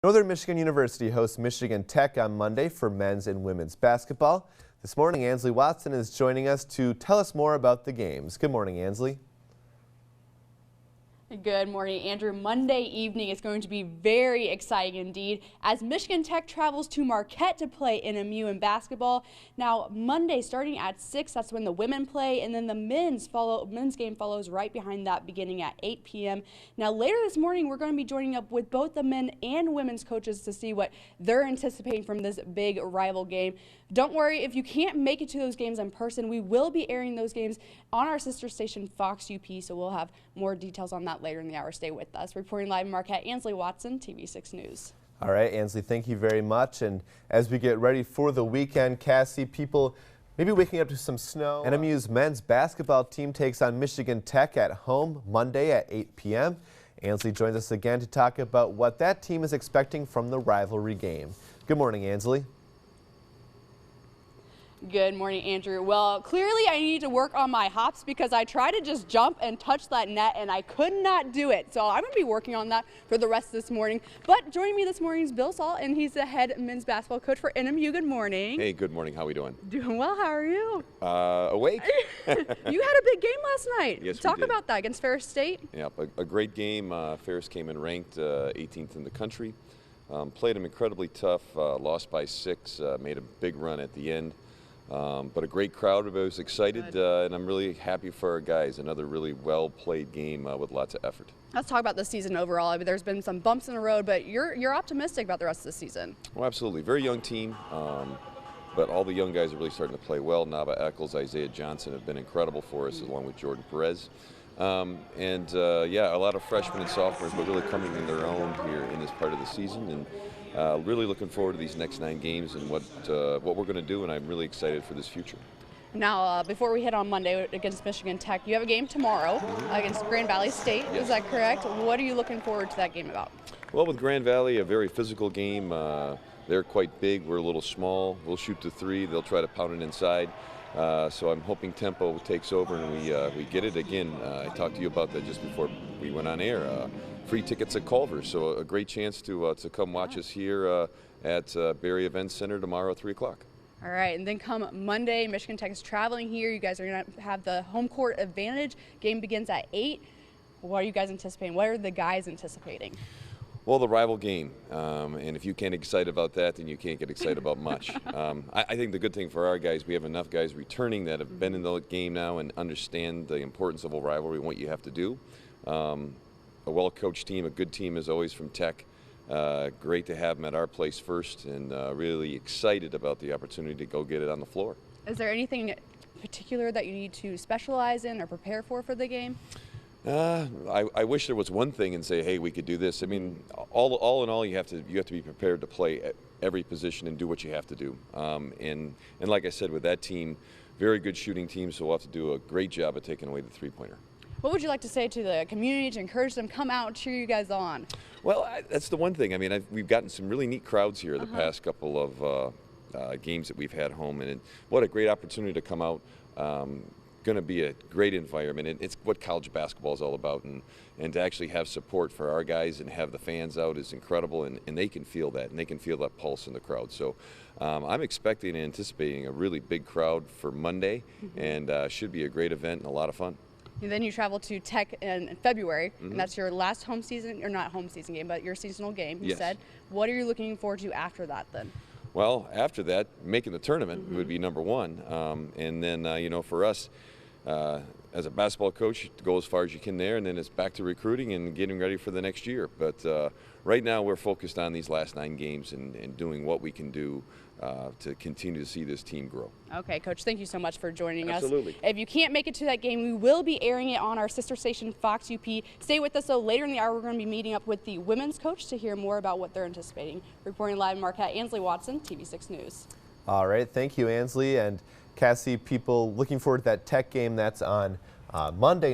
Northern Michigan University hosts Michigan Tech on Monday for men's and women's basketball. This morning, Ansley Watson is joining us to tell us more about the games. Good morning, Ansley. Good morning, Andrew. Monday evening is going to be very exciting indeed as Michigan Tech travels to Marquette to play NMU in basketball. Now, Monday starting at 6, that's when the women play, and then the men's game follows right behind that beginning at 8 p.m. Now, later this morning, we're going to be joining up with both the men and women's coaches to see what they're anticipating from this big rival game. Don't worry, if you can't make it to those games in person, we will be airing those games on our sister station, Fox UP, so we'll have more details on that later in the hour. Stay with us. Reporting live in Marquette, Ansley Watson, TV6 News. All right, Ansley, thank you very much. And as we get ready for the weekend, Cassie, people maybe waking up to some snow. NMU's men's basketball team takes on Michigan Tech at home Monday at 8 p.m. Ansley joins us again to talk about what that team is expecting from the rivalry game. Good morning, Ansley. Good morning, Andrew. Well, clearly I need to work on my hops because I tried to just jump and touch that net and I could not do it. So I'm going to be working on that for the rest of this morning. But joining me this morning is Bill Salt, and he's the head men's basketball coach for NMU. Good morning. Hey, good morning. How are we doing? Doing well. How are you? Awake. You had a big game last night. Yes, Talk we did. About that against Ferris State. Yeah, a great game. Ferris came in ranked 18th in the country. Played them incredibly tough. Lost by 6. Made a big run at the end. But a great crowd. I was excited, and I'm really happy for our guys. Another really well-played game with lots of effort. Let's talk about the season overall. I mean, there's been some bumps in the road, but you're optimistic about the rest of the season. Well, absolutely. Very young team, but all the young guys are really starting to play well. Nava Eccles, Isaiah Johnson have been incredible for us, along with Jordan Perez. Yeah, a lot of freshmen and sophomores, but really coming in their own here in this part of the season. And really looking forward to these next 9 games and what we're going to do, and I'm really excited for this future. Now, before we hit on Monday against Michigan Tech, you have a game tomorrow against Grand Valley State. Yes. Is that correct? What are you looking forward to that game about? Well, with Grand Valley, a very physical game. They're quite big. We're a little small. We'll shoot the 3. They'll try to pound it inside. So I'm hoping tempo takes over and we get it again. I talked to you about that just before we went on air. Free tickets at Culver, so a great chance to come watch us here at Barry Events Center tomorrow at 3 o'clock. All right, and then come Monday, Michigan Tech is traveling here. You guys are going to have the home court advantage. Game begins at 8. What are you guys anticipating? What are the guys anticipating? Well, the rival game, and if you can't get excited about that, then you can't get excited about much. I think the good thing for our guys, we have enough guys returning that have been in the game now and understand the importance of a rivalry and what you have to do. A well-coached team, a good team is always from Tech. Great to have them at our place first, and really excited about the opportunity to go get it on the floor. Is there anything particular that you need to specialize in or prepare for the game? I wish there was one thing and say, hey, we could do this. I mean, all in all, you have to be prepared to play at every position and do what you have to do. And like I said, with that team, very good shooting team, so we'll have to do a great job of taking away the three-pointer. What would you like to say to the community to encourage them come out and cheer you guys on? Well, that's the one thing. I mean, we've gotten some really neat crowds here the past couple of games that we've had home, and what a great opportunity to come out. Going to be a great environment, and it's what college basketball is all about, and to actually have support for our guys and have the fans out is incredible, and they can feel that, and they can feel that pulse in the crowd. So I'm expecting and anticipating a really big crowd for Monday, and should be a great event and a lot of fun. And then you travel to Tech in February, and that's your last home season, or not home season game, but your seasonal game, you said. What are you looking forward to after that then? Well, after that, making the tournament would be number 1. And then, you know, for us, as a basketball coach, you go as far as you can there, and then it's back to recruiting and getting ready for the next year. But right now, we're focused on these last 9 games and doing what we can do to continue to see this team grow. Okay, Coach, thank you so much for joining us. Absolutely. If you can't make it to that game, we will be airing it on our sister station, Fox UP. Stay with us, though. Later in the hour, we're going to be meeting up with the women's coach to hear more about what they're anticipating. Reporting live in Marquette, Ansley Watson, TV6 News. All right, thank you, Ansley. And Cassie, people looking forward to that Tech game that's on Monday.